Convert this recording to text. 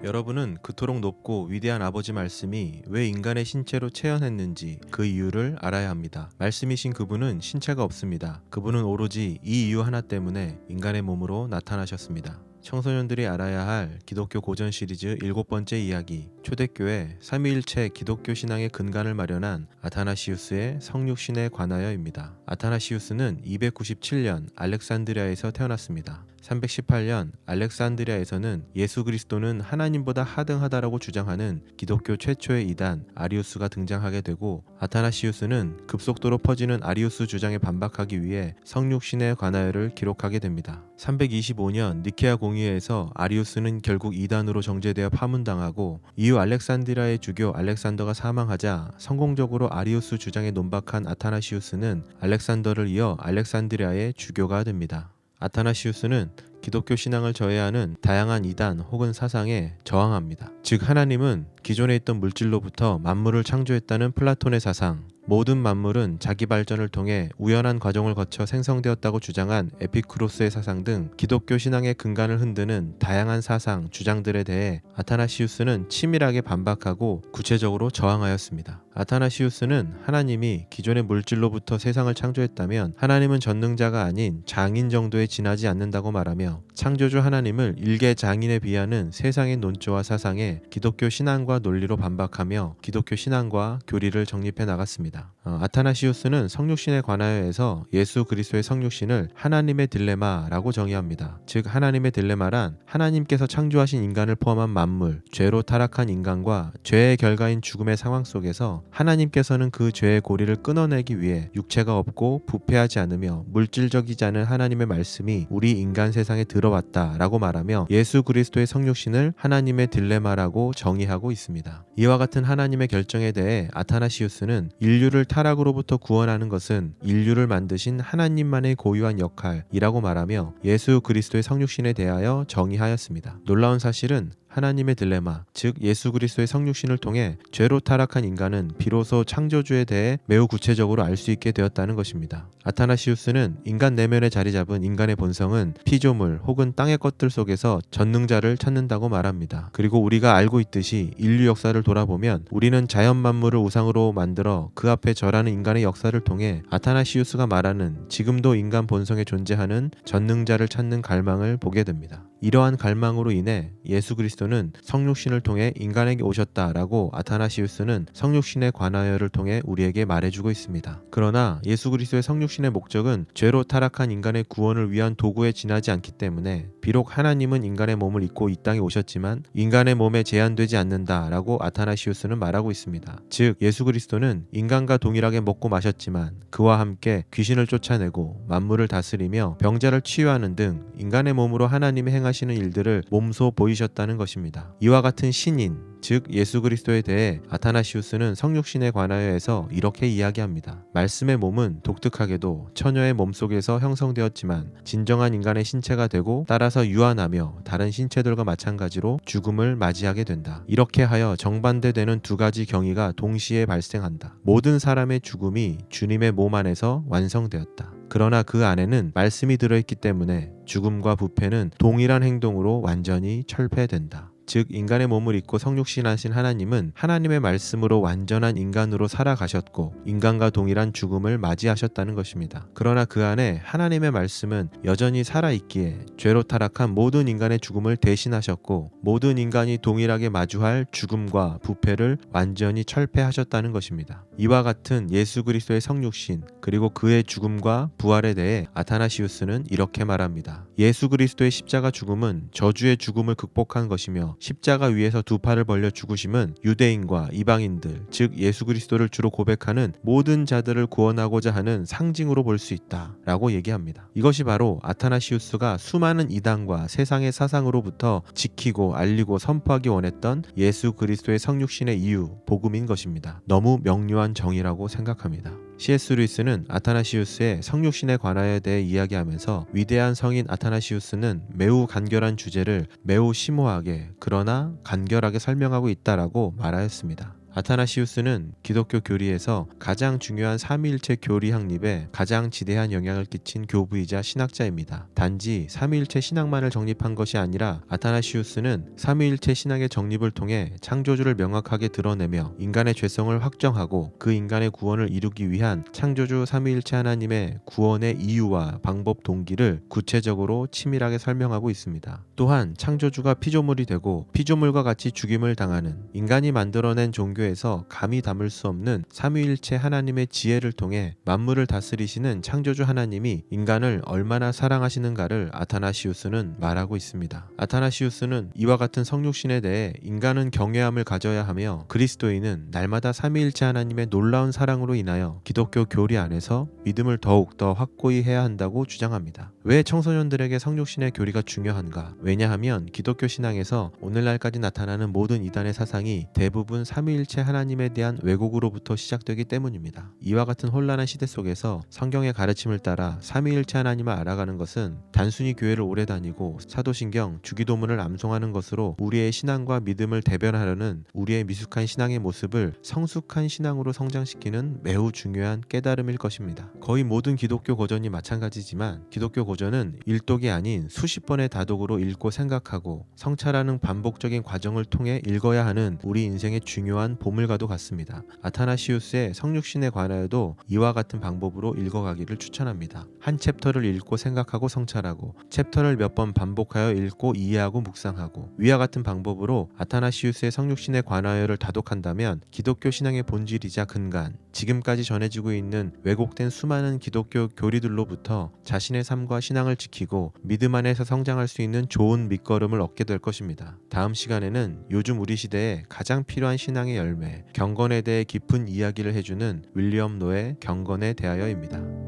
여러분은 그토록 높고 위대한 아버지 말씀이 왜 인간의 신체로 체현했는지 그 이유를 알아야 합니다. 말씀이신 그분은 신체가 없습니다. 그분은 오로지 이 이유 하나 때문에 인간의 몸으로 나타나셨습니다. 청소년들이 알아야 할 기독교 고전 시리즈 7번째 이야기, 초대교회 삼위일체 기독교 신앙의 근간을 마련한 아타나시우스의 성육신에 관하여입니다. 아타나시우스는 297년 알렉산드리아에서 태어났습니다. 318년 알렉산드리아에서는 예수 그리스도는 하나님보다 하등하다라고 주장하는 기독교 최초의 이단 아리우스가 등장하게 되고, 아타나시우스는 급속도로 퍼지는 아리우스 주장에 반박하기 위해 성육신에 관하여를 기록하게 됩니다. 325년 니케아 공의회에서 아리우스는 결국 이단으로 정죄되어 파문당하고, 이후 알렉산드리아의 주교 알렉산더가 사망하자 성공적으로 아리우스 주장에 논박한 아타나시우스는 알렉산더를 이어 알렉산드리아의 주교가 됩니다. 아타나시우스는 기독교 신앙을 저해하는 다양한 이단 혹은 사상에 저항합니다. 즉, 하나님은 기존에 있던 물질로부터 만물을 창조했다는 플라톤의 사상, 모든 만물은 자기 발전을 통해 우연한 과정을 거쳐 생성되었다고 주장한 에피쿠로스의 사상 등 기독교 신앙의 근간을 흔드는 다양한 사상, 주장들에 대해 아타나시우스는 치밀하게 반박하고 구체적으로 저항하였습니다. 아타나시우스는 하나님이 기존의 물질로부터 세상을 창조했다면 하나님은 전능자가 아닌 장인 정도에 지나지 않는다고 말하며, 창조주 하나님을 일개 장인에 비하는 세상의 논조와 사상에 기독교 신앙과 논리로 반박하며 기독교 신앙과 교리를 정립해 나갔습니다. 아타나시우스는 성육신에 관하여에서 예수 그리스도의 성육신을 하나님의 딜레마라고 정의합니다. 즉, 하나님의 딜레마란 하나님께서 창조하신 인간을 포함한 만물, 죄로 타락한 인간과 죄의 결과인 죽음의 상황 속에서 하나님께서는 그 죄의 고리를 끊어내기 위해 육체가 없고 부패하지 않으며 물질적이지 않은 하나님의 말씀이 우리 인간 세상에 들어왔다라고 말하며 예수 그리스도의 성육신을 하나님의 딜레마라고 정의하고 있습니다. 이와 같은 하나님의 결정에 대해 아타나시우스는 인류를 타락으로부터 구원하는 것은 인류를 만드신 하나님만의 고유한 역할이라고 말하며 예수 그리스도의 성육신에 대하여 정의하였습니다. 놀라운 사실은 하나님의 딜레마, 즉 예수 그리스도의 성육신을 통해 죄로 타락한 인간은 비로소 창조주에 대해 매우 구체적으로 알 수 있게 되었다는 것입니다. 아타나시우스는 인간 내면에 자리 잡은 인간의 본성은 피조물 혹은 땅의 것들 속에서 전능자를 찾는다고 말합니다. 그리고 우리가 알고 있듯이 인류 역사를 돌아보면 우리는 자연 만물을 우상으로 만들어 그 앞에 절하는 인간의 역사를 통해 아타나시우스가 말하는 지금도 인간 본성에 존재하는 전능자를 찾는 갈망을 보게 됩니다. 이러한 갈망으로 인해 예수 그리스도는 성육신을 통해 인간에게 오셨다라고 아타나시우스는 성육신에 관하여를 통해 우리에게 말해주고 있습니다. 그러나 예수 그리스도의 성육신의 목적은 죄로 타락한 인간의 구원을 위한 도구에 지나지 않기 때문에, 비록 하나님은 인간의 몸을 입고 이 땅에 오셨지만 인간의 몸에 제한되지 않는다라고 아타나시우스는 말하고 있습니다. 즉, 예수 그리스도는 인간과 동일하게 먹고 마셨지만 그와 함께 귀신을 쫓아내고 만물을 다스리며 병자를 치유하는 등 인간의 몸으로 하나님이 행하시는 일들을 몸소 보이셨다는 것입니다. 이와 같은 신인, 즉 예수 그리스도에 대해 아타나시우스는 성육신에 관하여에서 이렇게 이야기합니다. 말씀의 몸은 독특하게도 처녀의 몸속에서 형성되었지만 진정한 인간의 신체가 되고 따라서 유한하며 다른 신체들과 마찬가지로 죽음을 맞이하게 된다. 이렇게 하여 정반대되는 두 가지 경위가 동시에 발생한다. 모든 사람의 죽음이 주님의 몸 안에서 완성되었다. 그러나 그 안에는 말씀이 들어있기 때문에 죽음과 부패는 동일한 행동으로 완전히 철폐된다. 즉, 인간의 몸을 입고 성육신하신 하나님은 하나님의 말씀으로 완전한 인간으로 살아가셨고 인간과 동일한 죽음을 맞이하셨다는 것입니다. 그러나 그 안에 하나님의 말씀은 여전히 살아있기에 죄로 타락한 모든 인간의 죽음을 대신하셨고 모든 인간이 동일하게 마주할 죽음과 부패를 완전히 철폐하셨다는 것입니다. 이와 같은 예수 그리스도의 성육신 그리고 그의 죽음과 부활에 대해 아타나시우스는 이렇게 말합니다. 예수 그리스도의 십자가 죽음은 저주의 죽음을 극복한 것이며 십자가 위에서 두 팔을 벌려 죽으심은 유대인과 이방인들, 즉 예수 그리스도를 주로 고백하는 모든 자들을 구원하고자 하는 상징으로 볼 수 있다 라고 얘기합니다. 이것이 바로 아타나시우스가 수많은 이단과 세상의 사상으로부터 지키고 알리고 선포하기 원했던 예수 그리스도의 성육신의 이유, 복음인 것입니다. 너무 명료한 정의라고 생각합니다. C.S. 루이스는 아타나시우스의 성육신에 관하여에 대해 이야기하면서 위대한 성인 아타나시우스는 매우 간결한 주제를 매우 심오하게 그러나 간결하게 설명하고 있다라고 말하였습니다. 아타나시우스는 기독교 교리에서 가장 중요한 삼위일체 교리 확립에 가장 지대한 영향을 끼친 교부이자 신학자입니다. 단지 삼위일체 신학만을 정립한 것이 아니라 아타나시우스는 삼위일체 신학의 정립을 통해 창조주를 명확하게 드러내며 인간의 죄성을 확정하고 그 인간의 구원을 이루기 위한 창조주 삼위일체 하나님의 구원의 이유와 방법 동기를 구체적으로 치밀하게 설명하고 있습니다. 또한 창조주가 피조물이 되고 피조물과 같이 죽임을 당하는 인간이 만들어낸 종교에서 감히 담을 수 없는 삼위일체 하나님의 지혜를 통해 만물을 다스리시는 창조주 하나님이 인간을 얼마나 사랑하시는가를 아타나시우스는 말하고 있습니다. 아타나시우스는 이와 같은 성육신에 대해 인간은 경외함을 가져야 하며 그리스도인은 날마다 삼위일체 하나님의 놀라운 사랑으로 인하여 기독교 교리 안에서 믿음을 더욱 더 확고히 해야 한다고 주장합니다. 왜 청소년들에게 성육신의 교리가 중요한가? 왜냐하면 기독교 신앙에서 오늘날까지 나타나는 모든 이단의 사상이 대부분 삼위일체 하나님에 대한 왜곡으로부터 시작되기 때문입니다. 이와 같은 혼란한 시대 속에서 성경의 가르침을 따라 삼위일체 하나님을 알아가는 것은 단순히 교회를 오래 다니고 사도신경, 주기도문을 암송하는 것으로 우리의 신앙과 믿음을 대변하려는 우리의 미숙한 신앙의 모습을 성숙한 신앙으로 성장시키는 매우 중요한 깨달음일 것입니다. 거의 모든 기독교 고전이 마찬가지지만 기독교 고전은 일독이 아닌 수십 번의 다독으로 읽고 생각하고 성찰하는 반복적인 과정을 통해 읽어야 하는 우리 인생의 중요한 보물과도 같습니다. 아타나시우스의 성육신에 관하여도 이와 같은 방법으로 읽어가기를 추천합니다. 한 챕터를 읽고 생각하고 성찰하고 챕터를 몇 번 반복하여 읽고 이해하고 묵상하고 위와 같은 방법으로 아타나시우스의 성육신에 관하여를 다독한다면 기독교 신앙의 본질이자 근간, 지금까지 전해지고 있는 왜곡된 수많은 기독교 교리들로부터 자신의 삶과 신앙을 지키고 믿음 안에서 성장할 수 있는 좋은 밑거름을 얻게 될 것입니다. 다음 시간에는 요즘 우리 시대에 가장 필요한 신앙의 열매, 경건에 대해 깊은 이야기를 해주는 윌리엄 노의 경건에 대하여입니다.